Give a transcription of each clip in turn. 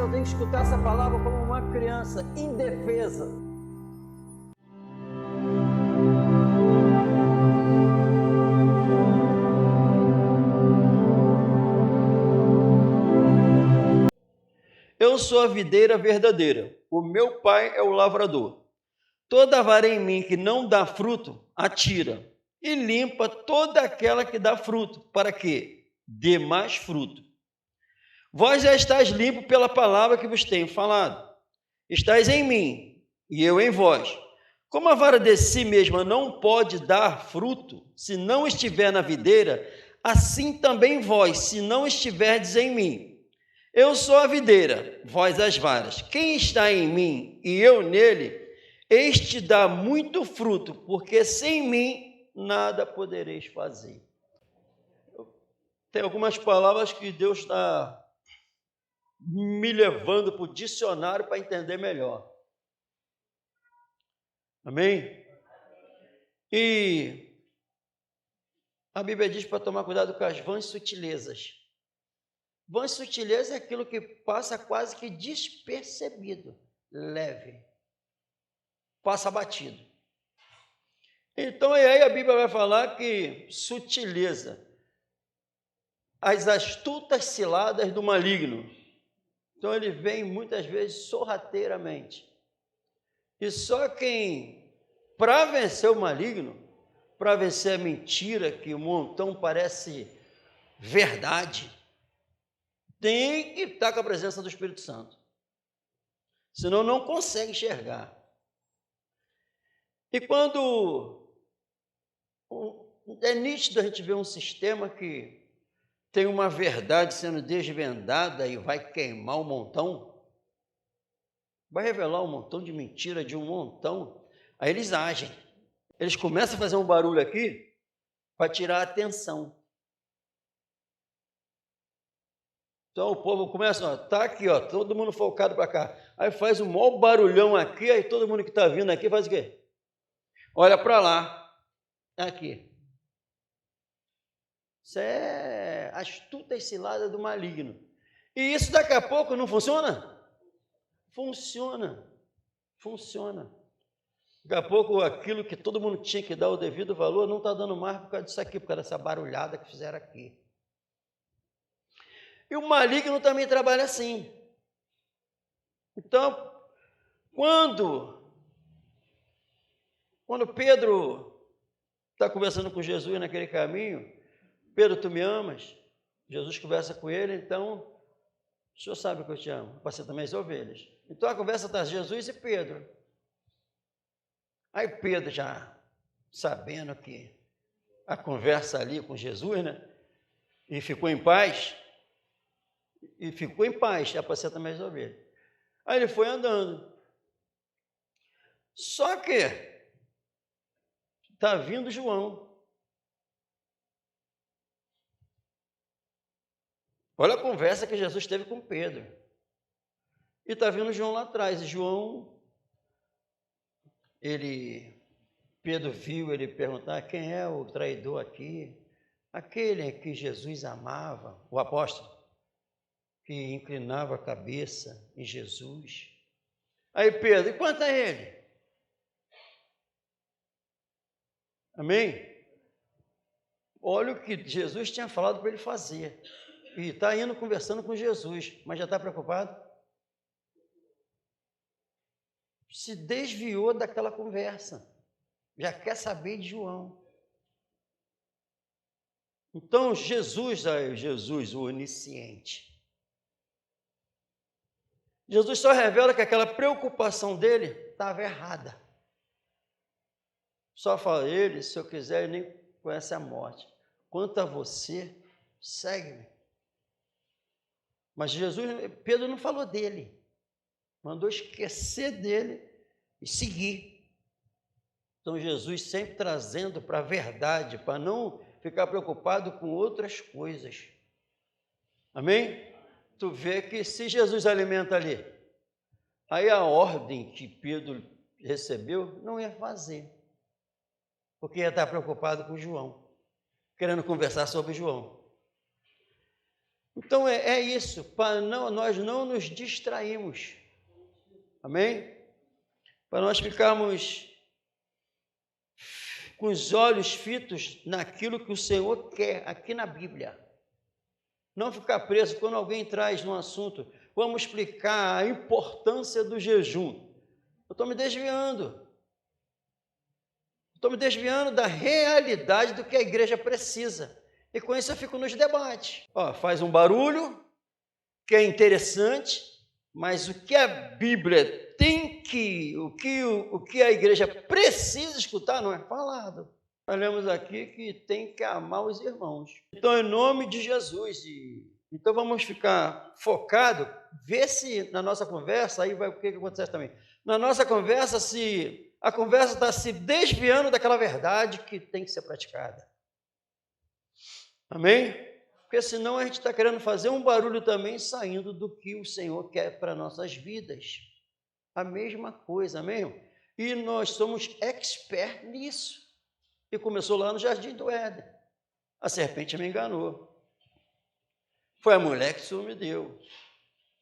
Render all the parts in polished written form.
eu tenho que escutar essa palavra como uma criança indefesa. Eu sou a videira verdadeira, o meu pai é o lavrador. Toda vara em mim que não dá fruto, atira, e limpa toda aquela que dá fruto, para que dê mais fruto. Vós já estáis limpos pela palavra que vos tenho falado. Estais em mim, e eu em vós. Como a vara de si mesma não pode dar fruto, se não estiver na videira, assim também vós, se não estiverdes em mim. Eu sou a videira, vós as varas. Quem está em mim e eu nele, este dá muito fruto, porque sem mim nada podereis fazer. Tem algumas palavras que Deus está me levando para o dicionário para entender melhor. Amém? E a Bíblia diz para tomar cuidado com as vãs sutilezas. Vãs sutilezas é aquilo que passa quase que despercebido, leve, passa batido. Então, e aí a Bíblia vai falar que sutileza, as astutas ciladas do maligno. Então, ele vem muitas vezes sorrateiramente. E só quem, para vencer o maligno, para vencer a mentira, que um montão parece verdade, tem que estar com a presença do Espírito Santo. Senão não consegue enxergar. E quando é nítido a gente ver um sistema que tem uma verdade sendo desvendada e vai queimar um montão, vai revelar um montão de mentira de um montão, aí eles agem. Eles começam a fazer um barulho aqui para tirar a atenção. Então o povo começa, ó, tá aqui, ó, todo mundo focado para cá. Aí faz um maior barulhão aqui, aí todo mundo que está vindo aqui faz o quê? Olha para lá, aqui. Isso é astuta e cilada do maligno. E isso daqui a pouco não funciona? Funciona, funciona. Daqui a pouco aquilo que todo mundo tinha que dar o devido valor não está dando mais por causa disso aqui, por causa dessa barulhada que fizeram aqui. E o maligno também trabalha assim. Então, quando Pedro está conversando com Jesus naquele caminho, Pedro, tu me amas? Jesus conversa com ele, então, o senhor sabe que eu te amo, você também as ovelhas. Então a conversa está Jesus e Pedro. Aí Pedro já sabendo que a conversa ali com Jesus, né? E ficou em paz, apacenta também as ovelhas. Aí ele foi andando. Só que está vindo João. Olha a conversa que Jesus teve com Pedro. E está vindo João lá atrás. E João, Pedro viu ele perguntar, quem é o traidor aqui? Aquele que Jesus amava, o apóstolo, que inclinava a cabeça em Jesus. Aí Pedro, e quanto a ele? Amém? Olha o que Jesus tinha falado para ele fazer. E está indo conversando com Jesus, mas já está preocupado? Se desviou daquela conversa. Já quer saber de João. Então, Jesus, o onisciente. Jesus só revela que aquela preocupação dele estava errada. Só fala ele, se eu quiser, ele nem conhece a morte. Quanto a você, segue-me. Mas Pedro não falou dele. Mandou esquecer dele e seguir. Então, Jesus sempre trazendo para a verdade, para não ficar preocupado com outras coisas. Amém? Tu vê que se Jesus alimenta ali, aí a ordem que Pedro recebeu não ia fazer, porque ia estar preocupado com João, querendo conversar sobre João. Então é isso, para nós não nos distrairmos. Amém? Para nós ficarmos com os olhos fitos naquilo que o Senhor quer aqui na Bíblia. Não ficar preso quando alguém traz no assunto, vamos explicar a importância do jejum. Eu estou me desviando. Estou me desviando da realidade do que a igreja precisa. E com isso eu fico nos debates. Faz um barulho, que é interessante, mas o que a Bíblia tem o que a igreja precisa escutar não é falado. Nós lemos aqui que tem que amar os irmãos. Então, em nome de Jesus, então vamos ficar focado, ver se na nossa conversa, aí vai o que acontece também. Na nossa conversa, se a conversa está se desviando daquela verdade que tem que ser praticada. Amém? Porque senão a gente está querendo fazer um barulho também saindo do que o Senhor quer para nossas vidas. A mesma coisa, amém? E nós somos expert nisso. E começou lá no Jardim do Éden. A serpente me enganou. Foi a mulher que o Senhor me deu.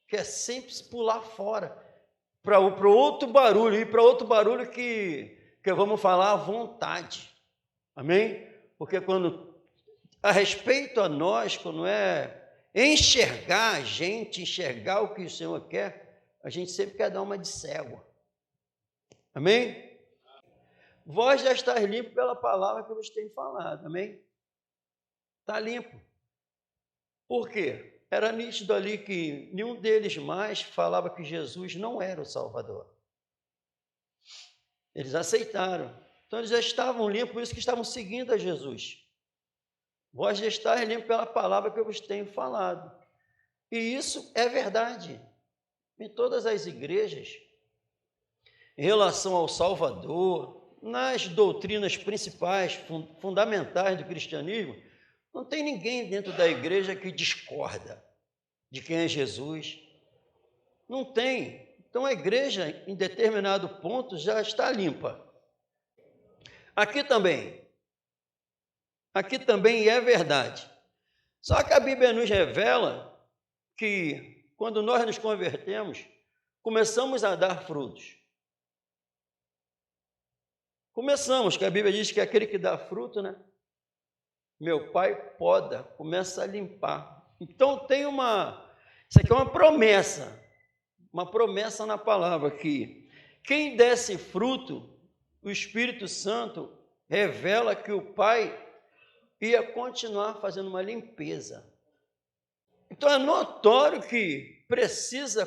Quer sempre pular fora para outro barulho, ir para outro barulho que vamos falar à vontade. Amém? Porque quando a respeito a nós, quando é enxergar a gente, enxergar o que o Senhor quer, a gente sempre quer dar uma de cego. Amém? Vós já estáis limpo pela palavra que eu vos tenho falado, amém? Está limpo. Por quê? Era nítido ali que nenhum deles mais falava que Jesus não era o Salvador. Eles aceitaram. Então eles já estavam limpos, por isso que estavam seguindo a Jesus. Vós já estáis limpos pela palavra que eu vos tenho falado. E isso é verdade. Em todas as igrejas, em relação ao Salvador, nas doutrinas principais, fundamentais do cristianismo, não tem ninguém dentro da igreja que discorda de quem é Jesus. Não tem. Então a igreja, em determinado ponto, já está limpa. Aqui também é verdade. Só que a Bíblia nos revela que, quando nós nos convertemos, começamos a dar frutos. Começamos, que a Bíblia diz que aquele que dá fruto, né? Meu pai poda, começa a limpar. Então isso aqui é uma promessa na palavra, que quem desse fruto, o Espírito Santo revela que o Pai ia continuar fazendo uma limpeza. Então é notório que precisa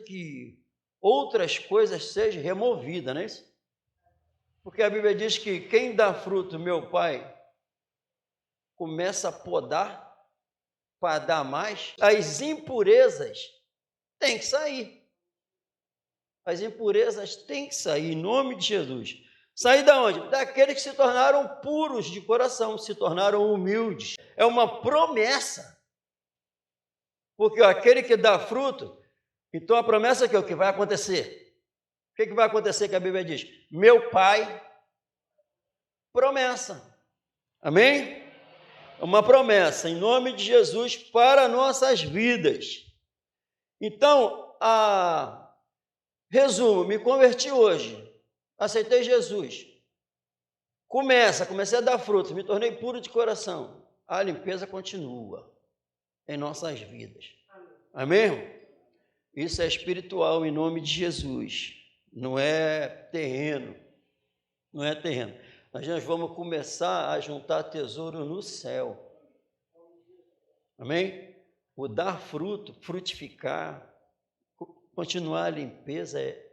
que outras coisas sejam removidas, não é isso? Porque a Bíblia diz que quem dá fruto, meu Pai, começa a podar para dar mais. As impurezas têm que sair. As impurezas têm que sair, em nome de Jesus. Sair da onde? Daqueles que se tornaram puros de coração, se tornaram humildes. É uma promessa. Porque aquele que dá fruto, então a promessa é que o que vai acontecer? O que vai acontecer que a Bíblia diz? Meu Pai, promessa. Amém? É uma promessa, em nome de Jesus, para nossas vidas. Então, resumo, me converti hoje, aceitei Jesus. Comecei a dar frutos, me tornei puro de coração. A limpeza continua em nossas vidas. Amém? Isso é espiritual, em nome de Jesus. Não é terreno. Não é terreno. Nós vamos começar a juntar tesouro no céu. Amém? O dar fruto, frutificar, continuar a limpeza é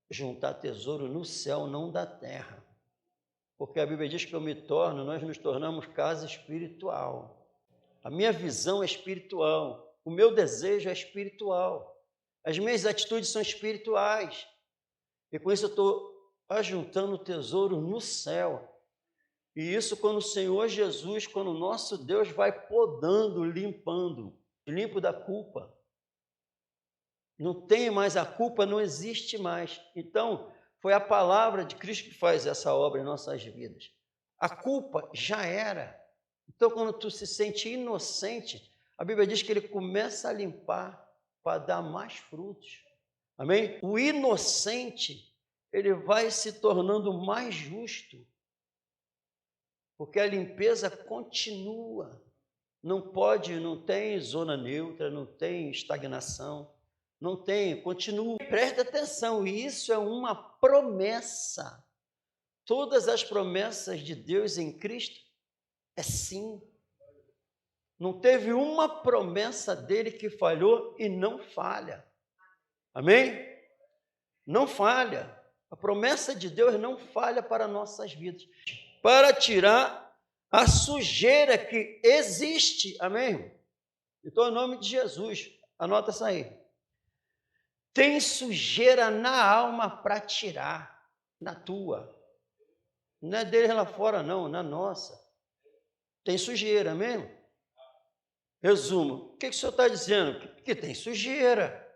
juntar tesouro no céu, não da terra. Porque a Bíblia diz que nós nos tornamos casa espiritual. A minha visão é espiritual. O meu desejo é espiritual. As minhas atitudes são espirituais. E com isso eu estou ajuntando tesouro no céu. E isso quando o Senhor Jesus, quando o nosso Deus vai podando, limpando, limpo da culpa. Não tem mais a culpa, não existe mais. Então, foi a palavra de Cristo que faz essa obra em nossas vidas. A culpa já era. Então, quando tu se sente inocente, a Bíblia diz que ele começa a limpar para dar mais frutos. Amém? O inocente, ele vai se tornando mais justo, porque a limpeza continua. Não tem zona neutra, não tem estagnação, não tem, continua. Presta atenção, isso é uma promessa. Todas as promessas de Deus em Cristo é sim. Não teve uma promessa dele que falhou e não falha. Amém? Não falha. A promessa de Deus não falha para nossas vidas. Para tirar a sujeira que existe. Amém? Então, em nome de Jesus, anota isso aí. Tem sujeira na alma para tirar, na tua. Não é dele lá fora, não, na nossa. Tem sujeira mesmo? Resumo, o que o senhor está dizendo? Que tem sujeira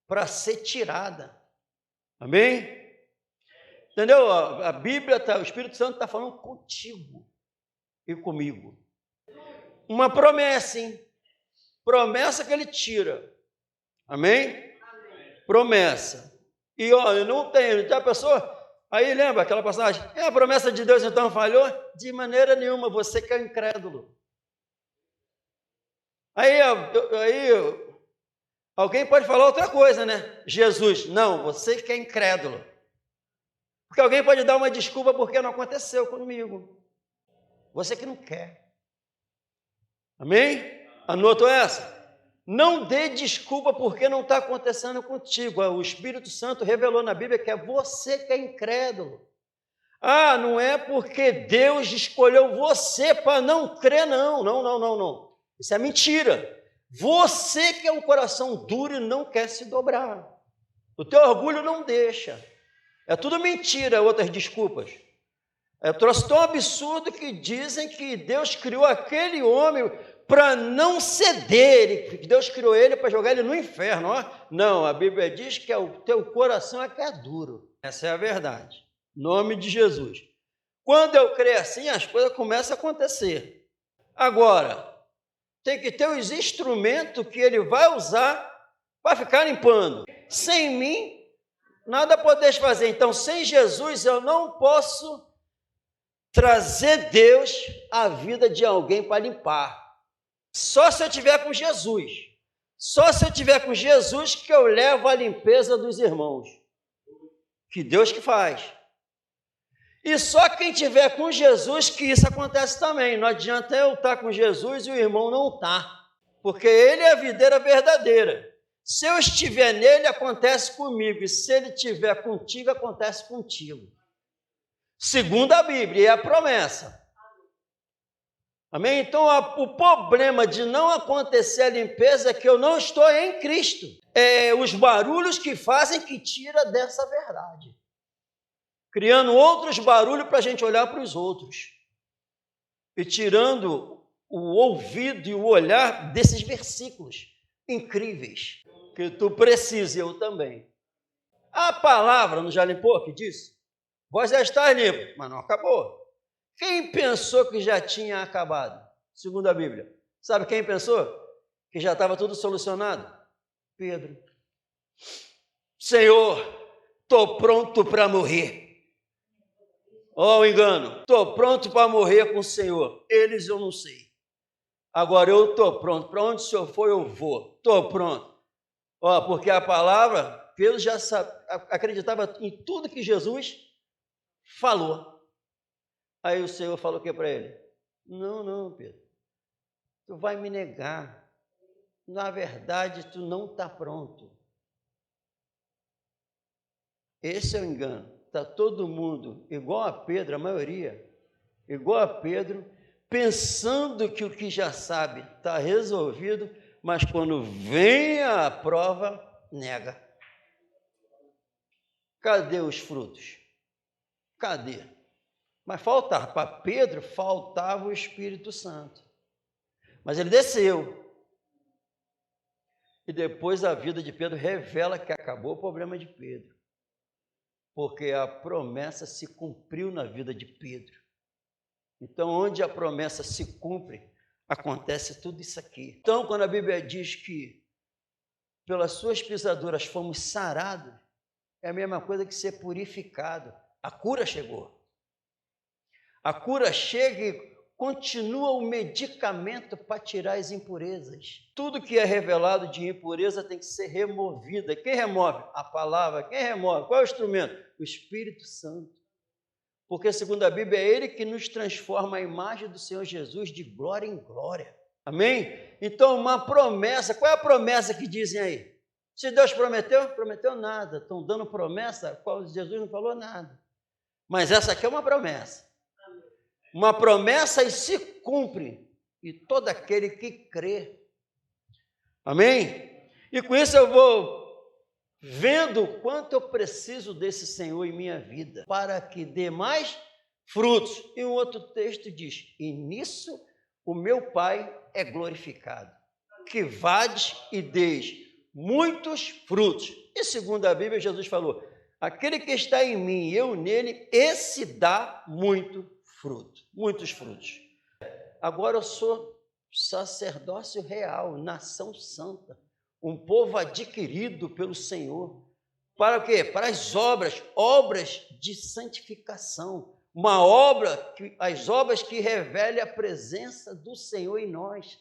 para ser tirada. Amém? Entendeu? A Bíblia, o Espírito Santo está falando contigo e comigo. Uma promessa, hein? Promessa que ele tira. Amém? Amém. Promessa. E olha, não tem, já pensou? Aí lembra aquela passagem? A promessa de Deus então falhou? De maneira nenhuma, você que é incrédulo. Aí alguém pode falar outra coisa, né? Jesus, não, você que é incrédulo. Porque alguém pode dar uma desculpa porque não aconteceu comigo. Você que não quer. Amém? Anotou essa? Não dê desculpa porque não está acontecendo contigo. O Espírito Santo revelou na Bíblia que é você que é incrédulo. Ah, não é porque Deus escolheu você para não crer, não. Não. Isso é mentira. Você que é um coração duro e não quer se dobrar. O teu orgulho não deixa. É tudo mentira, outras desculpas. É troço tão absurdo que dizem que Deus criou aquele homem para não ceder, que Deus criou ele para jogar ele no inferno. Ó. Não, a Bíblia diz que o teu coração é que é duro. Essa é a verdade. Em nome de Jesus. Quando eu creio assim, as coisas começam a acontecer. Agora, tem que ter os instrumentos que ele vai usar para ficar limpando. Sem mim, nada podeis fazer. Então, sem Jesus, eu não posso trazer Deus à vida de alguém para limpar. Só se eu estiver com Jesus. Só se eu estiver com Jesus que eu levo a limpeza dos irmãos. Que Deus que faz. E só quem estiver com Jesus que isso acontece também. Não adianta eu estar com Jesus e o irmão não estar. Porque ele é a videira verdadeira. Se eu estiver nele, acontece comigo. E se ele estiver contigo, acontece contigo. Segundo a Bíblia, e a promessa. Amém? Então, o problema de não acontecer a limpeza é que eu não estou em Cristo. É os barulhos que fazem que tira dessa verdade. Criando outros barulhos para a gente olhar para os outros. E tirando o ouvido e o olhar desses versículos incríveis. Que tu precisa e eu também. A palavra não já limpou que disse? Vós já está limpo, mas não acabou. Quem pensou que já tinha acabado? Segundo a Bíblia. Sabe quem pensou? Que já estava tudo solucionado? Pedro. Senhor, estou pronto para morrer. Ó, o engano. Estou pronto para morrer com o Senhor. Eles eu não sei. Agora eu estou pronto. Para onde o Senhor for, eu vou. Estou pronto. Ó, porque a palavra, Pedro já acreditava em tudo que Jesus falou. Aí o Senhor falou o que para ele? Não, Pedro. Tu vai me negar. Na verdade, tu não está pronto. Esse é o engano. Está todo mundo, igual a Pedro, a maioria, igual a Pedro, pensando que o que já sabe está resolvido, mas quando vem a prova, nega. Cadê os frutos? Cadê? Mas faltava, para Pedro, faltava o Espírito Santo. Mas ele desceu. E depois a vida de Pedro revela que acabou o problema de Pedro. Porque a promessa se cumpriu na vida de Pedro. Então, onde a promessa se cumpre, acontece tudo isso aqui. Então, quando a Bíblia diz que pelas suas pisaduras fomos sarados, é a mesma coisa que ser purificado. A cura chegou. A cura chega e continua o medicamento para tirar as impurezas. Tudo que é revelado de impureza tem que ser removido. Quem remove? A palavra. Quem remove? Qual é o instrumento? O Espírito Santo. Porque, segundo a Bíblia, é Ele que nos transforma a imagem do Senhor Jesus de glória em glória. Amém? Então, uma promessa. Qual é a promessa que dizem aí? Se Deus prometeu, prometeu nada. Estão dando promessa, qual Jesus não falou nada. Mas essa aqui é uma promessa. Uma promessa e se cumpre. E todo aquele que crê. Amém? E com isso eu vou vendo o quanto eu preciso desse Senhor em minha vida, para que dê mais frutos. E um outro texto diz, e nisso o meu Pai é glorificado, que vades e deis muitos frutos. E segundo a Bíblia, Jesus falou, aquele que está em mim e eu nele, esse dá muito fruto, muitos frutos. Agora eu sou sacerdócio real, nação santa, um povo adquirido pelo Senhor. Para o quê? Para as obras de santificação. Uma obra, as obras que revelem a presença do Senhor em nós.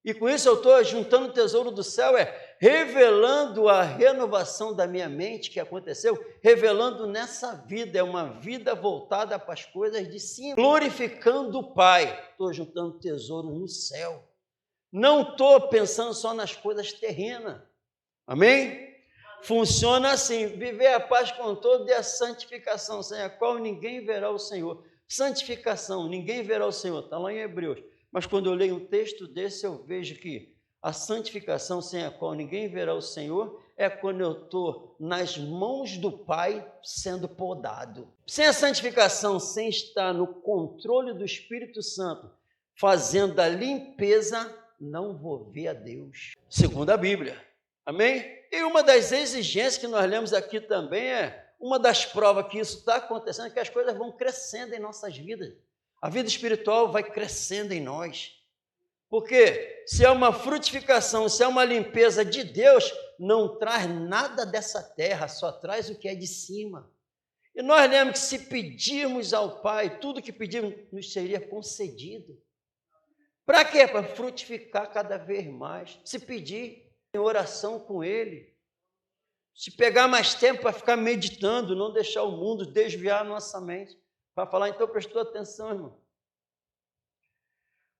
E com isso eu estou juntando o tesouro do céu, revelando a renovação da minha mente que aconteceu, revelando nessa vida, é uma vida voltada para as coisas de cima, glorificando o Pai. Estou juntando tesouro no céu. Não estou pensando só nas coisas terrenas. Amém? Funciona assim, viver a paz com todo e a santificação, sem a qual ninguém verá o Senhor. Santificação, ninguém verá o Senhor, está lá em Hebreus. Mas quando eu leio um texto desse, eu vejo que a santificação sem a qual ninguém verá o Senhor é quando eu estou nas mãos do Pai sendo podado. Sem a santificação, sem estar no controle do Espírito Santo, fazendo a limpeza, não vou ver a Deus. Segundo a Bíblia. Amém? E uma das exigências que nós lemos aqui também uma das provas que isso está acontecendo, é que as coisas vão crescendo em nossas vidas. A vida espiritual vai crescendo em nós. Porque se é uma frutificação, se é uma limpeza de Deus, não traz nada dessa terra, só traz o que é de cima. E nós lemos que se pedirmos ao Pai, tudo que pedirmos nos seria concedido. Para quê? Para frutificar cada vez mais. Se pedir em oração com Ele. Se pegar mais tempo para ficar meditando, não deixar o mundo desviar a nossa mente. Para falar, então prestou atenção, irmão.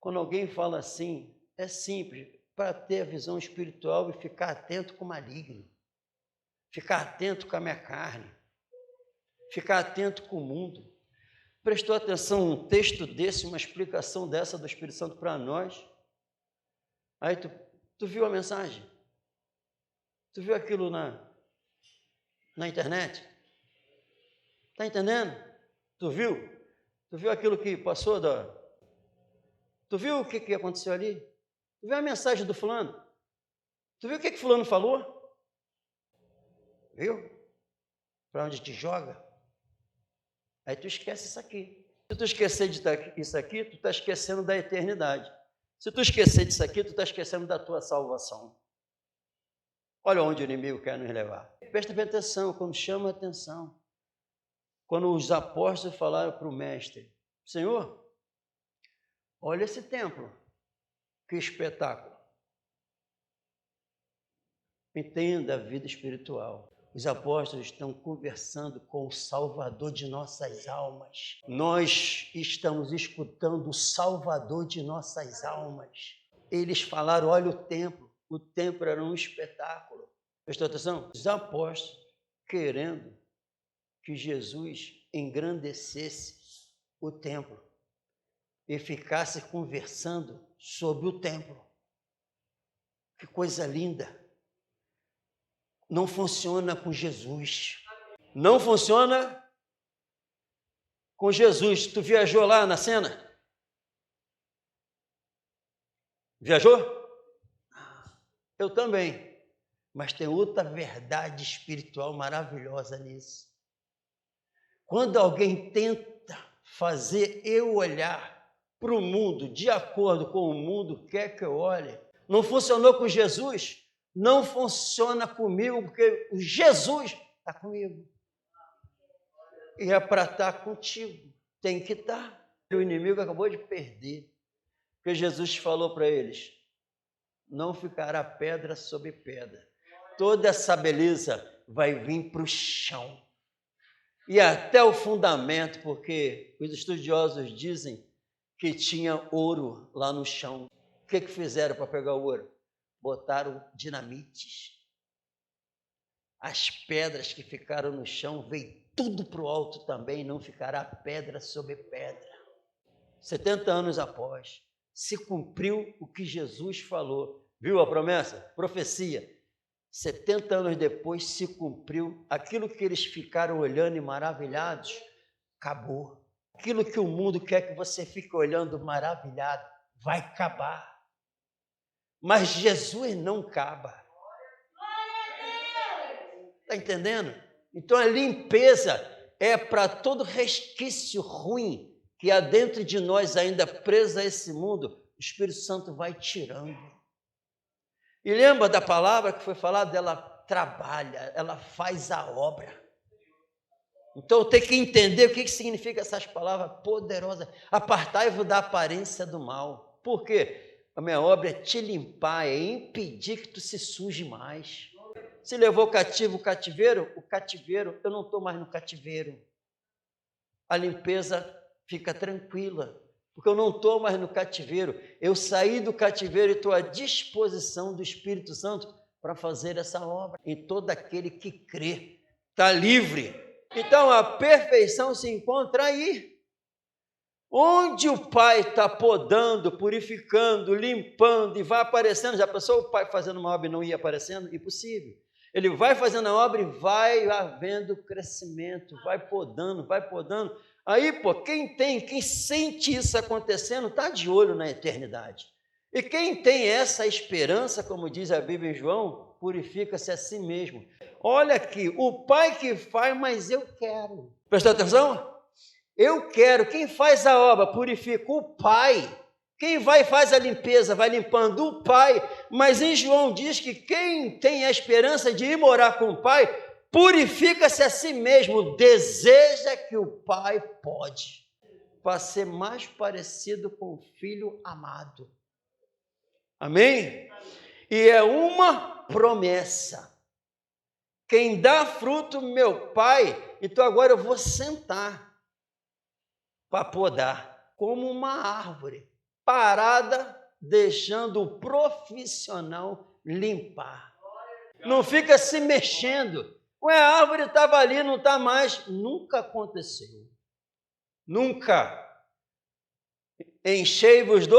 Quando alguém fala assim, é simples, para ter a visão espiritual e ficar atento com o maligno. Ficar atento com a minha carne. Ficar atento com o mundo. Prestou atenção um texto desse, uma explicação dessa do Espírito Santo para nós? Aí tu viu a mensagem? Tu viu aquilo na internet? Está entendendo? Tu viu? Tu viu aquilo que passou Tu viu o que aconteceu ali? Tu viu a mensagem do fulano? Tu viu o que fulano falou? Viu? Para onde te joga? Aí tu esquece isso aqui. Se tu esquecer disso aqui, tu está esquecendo da eternidade. Se tu esquecer disso aqui, tu está esquecendo da tua salvação. Olha onde o inimigo quer nos levar. Presta bem atenção, quando chama a atenção. Quando os apóstolos falaram para o mestre, Senhor, olha esse templo, que espetáculo. Entenda a vida espiritual. Os apóstolos estão conversando com o Salvador de nossas almas. Nós estamos escutando o Salvador de nossas almas. Eles falaram, olha o templo era um espetáculo. Prestou atenção? Os apóstolos querendo que Jesus engrandecesse o templo e ficasse conversando sobre o templo. Que coisa linda! Não funciona com Jesus. Não funciona com Jesus. Tu viajou lá na cena? Viajou? Eu também. Mas tem outra verdade espiritual maravilhosa nisso. Quando alguém tenta fazer eu olhar para o mundo de acordo com o mundo quer que eu olhe. Não funcionou com Jesus? Não funciona comigo, porque Jesus está comigo. E é para estar contigo. Tem que estar. O inimigo acabou de perder. Porque Jesus falou para eles, não ficará pedra sobre pedra. Toda essa beleza vai vir para o chão. E até o fundamento, porque os estudiosos dizem que tinha ouro lá no chão. O que fizeram para pegar o ouro? Botaram dinamites. As pedras que ficaram no chão, veio tudo para o alto também, não ficará pedra sobre pedra. 70 anos após, se cumpriu o que Jesus falou. Viu a promessa? Profecia. 70 anos depois se cumpriu. Aquilo que eles ficaram olhando e maravilhados, acabou. Aquilo que o mundo quer que você fique olhando maravilhado, vai acabar. Mas Jesus não acaba. Está entendendo? Então a limpeza é para todo resquício ruim que há dentro de nós ainda preso a esse mundo, o Espírito Santo vai tirando. E lembra da palavra que foi falada? Ela trabalha, ela faz a obra. Então eu tenho que entender o que significa essas palavras poderosas. Apartai-vos da aparência do mal. Por quê? A minha obra é te limpar, é impedir que tu se suje mais. Se levou cativo o cativeiro, eu não estou mais no cativeiro. A limpeza fica tranquila, porque eu não estou mais no cativeiro. Eu saí do cativeiro e estou à disposição do Espírito Santo para fazer essa obra. E todo aquele que crê está livre. Então a perfeição se encontra aí. Onde o Pai está podando, purificando, limpando e vai aparecendo. Já pensou o Pai fazendo uma obra e não ia aparecendo? Impossível. Ele vai fazendo a obra e vai havendo crescimento, vai podando, vai podando. Aí, quem sente isso acontecendo, está de olho na eternidade. E quem tem essa esperança, como diz a Bíblia em João, purifica-se a si mesmo. Olha aqui, o Pai que faz, mas eu quero. Prestou atenção? Eu quero. Quem faz a obra, purifica o Pai. Quem vai e faz a limpeza, vai limpando o Pai. Mas em João diz que quem tem a esperança de ir morar com o Pai, purifica-se a si mesmo, deseja que o Pai pode, para ser mais parecido com o Filho amado. Amém? E é uma promessa. Quem dá fruto, meu Pai, então agora eu vou sentar para podar, como uma árvore, parada, deixando o profissional limpar. Não fica se mexendo. Ué, a árvore estava ali, não está mais. Nunca aconteceu. Nunca. Enchei-vos do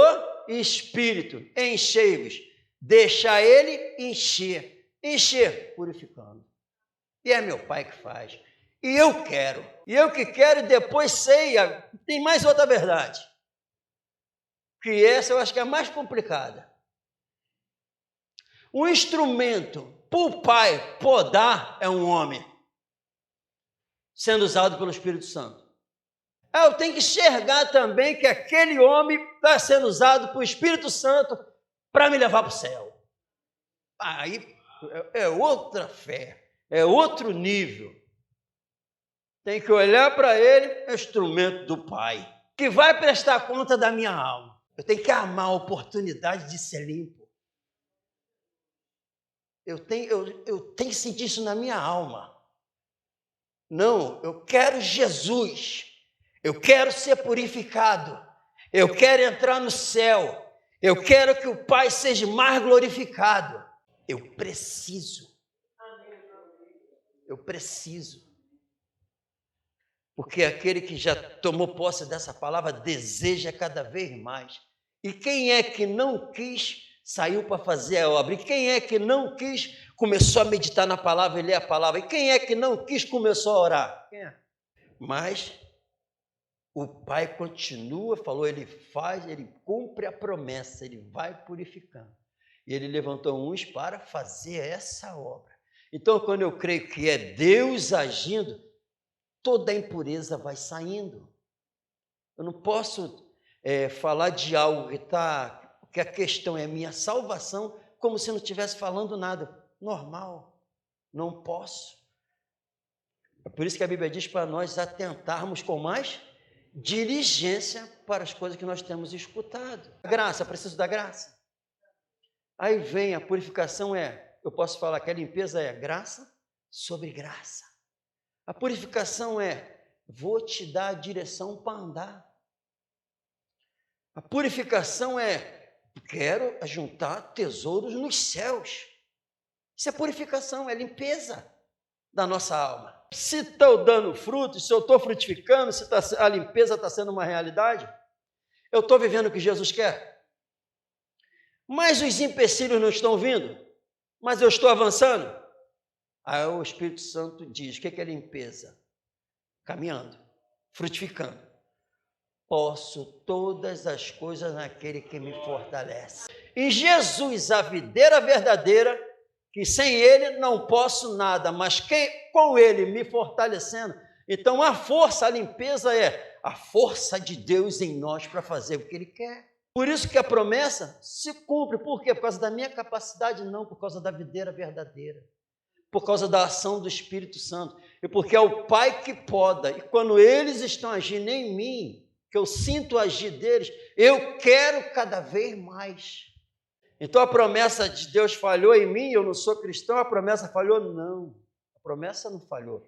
Espírito. Enchei-vos. Deixa ele encher. Encher, purificando. E é meu Pai que faz. E eu quero. E eu que quero e depois sei. Tem mais outra verdade. Que essa eu acho que é a mais complicada. O instrumento para o Pai podar é um homem, sendo usado pelo Espírito Santo. Eu tenho que enxergar também que aquele homem está sendo usado pelo Espírito Santo para me levar para o céu. Aí é outra fé, é outro nível. Tem que olhar para ele, é o instrumento do Pai, que vai prestar conta da minha alma. Eu tenho que amar a oportunidade de ser limpo. Eu tenho que sentir isso na minha alma. Não, eu quero Jesus. Eu quero ser purificado. Eu quero entrar no céu. Eu quero que o Pai seja mais glorificado. Eu preciso. Eu preciso. Porque aquele que já tomou posse dessa palavra deseja cada vez mais. E quem é que não quis, saiu para fazer a obra? E quem é que não quis, começou a meditar na palavra e ler a palavra? E quem é que não quis, começou a orar? Quem é? Mas o Pai continua, falou, ele faz, ele cumpre a promessa, ele vai purificando. E ele levantou uns para fazer essa obra. Então, quando eu creio que é Deus agindo, toda a impureza vai saindo. Eu não posso falar de algo que a questão é minha salvação, como se não estivesse falando nada. Normal, não posso. É por isso que a Bíblia diz para nós atentarmos com mais diligência para as coisas que nós temos escutado. A graça, preciso da graça. Aí vem a purificação, eu posso falar que a limpeza é graça sobre graça. A purificação vou te dar a direção para andar. A purificação quero juntar tesouros nos céus. Isso é purificação, é limpeza da nossa alma. Se estou dando frutos, se eu estou frutificando, se a limpeza está sendo uma realidade, eu estou vivendo o que Jesus quer. Mas os empecilhos não estão vindo, mas eu estou avançando. Aí o Espírito Santo diz, o que é limpeza? Caminhando, frutificando. Posso todas as coisas naquele que me fortalece. Em Jesus, a videira verdadeira, que sem ele não posso nada, mas com ele me fortalecendo. Então a força, a limpeza é a força de Deus em nós para fazer o que ele quer. Por isso que a promessa se cumpre. Por quê? Por causa da minha capacidade? Não, por causa da videira verdadeira. Por causa da ação do Espírito Santo. E porque é o Pai que poda. E quando eles estão agindo em mim, que eu sinto agir deles, eu quero cada vez mais. Então a promessa de Deus falhou em mim, eu não sou cristão, a promessa falhou? Não, a promessa não falhou.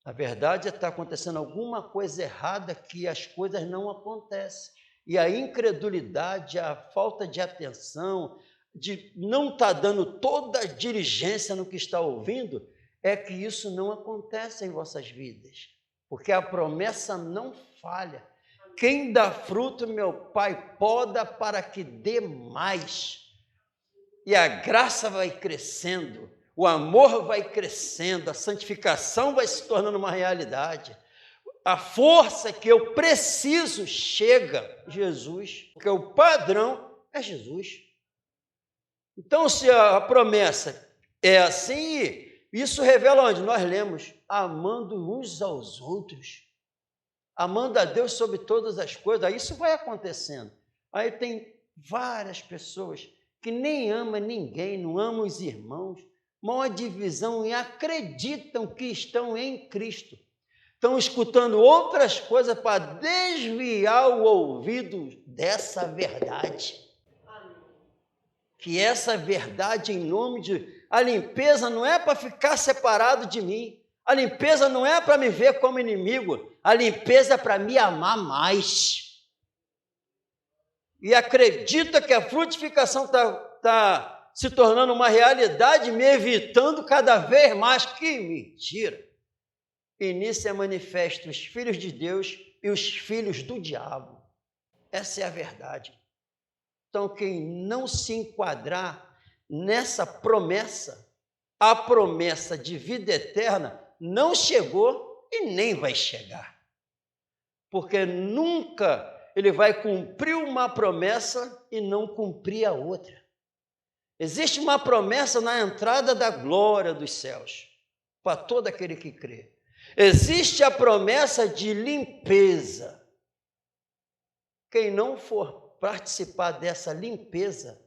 Na verdade, está acontecendo alguma coisa errada que as coisas não acontecem. E a incredulidade, a falta de atenção, de não estar dando toda a diligência no que está ouvindo, é que isso não acontece em vossas vidas. Porque a promessa não falha. Quem dá fruto, meu Pai poda para que dê mais. E a graça vai crescendo, o amor vai crescendo, a santificação vai se tornando uma realidade. A força que eu preciso chega, Jesus, porque o padrão é Jesus. Então, se a promessa é assim, isso revela onde? Nós lemos, amando uns aos outros. Amando a Deus sobre todas as coisas, aí isso vai acontecendo. Aí tem várias pessoas que nem amam ninguém, não amam os irmãos, maior divisão e acreditam que estão em Cristo. Estão escutando outras coisas para desviar o ouvido dessa verdade. Que essa verdade em nome de... A limpeza não é para ficar separado de mim. A limpeza não é para me ver como inimigo, a limpeza é para me amar mais. E acredita que a frutificação está se tornando uma realidade, me evitando cada vez mais. Que mentira! E nisso é manifesto os filhos de Deus e os filhos do diabo. Essa é a verdade. Então, quem não se enquadrar nessa promessa, a promessa de vida eterna, não chegou e nem vai chegar. Porque nunca ele vai cumprir uma promessa e não cumprir a outra. Existe uma promessa na entrada da glória dos céus, para todo aquele que crê. Existe a promessa de limpeza. Quem não for participar dessa limpeza,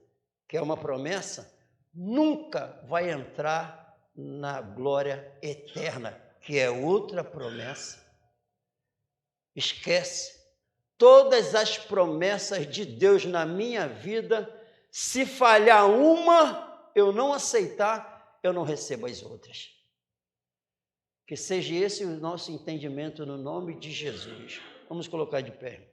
que é uma promessa, nunca vai entrar na glória eterna, que é outra promessa. Esquece. Todas as promessas de Deus na minha vida, se falhar uma, eu não aceitar, eu não recebo as outras. Que seja esse o nosso entendimento no nome de Jesus. Vamos colocar de pé.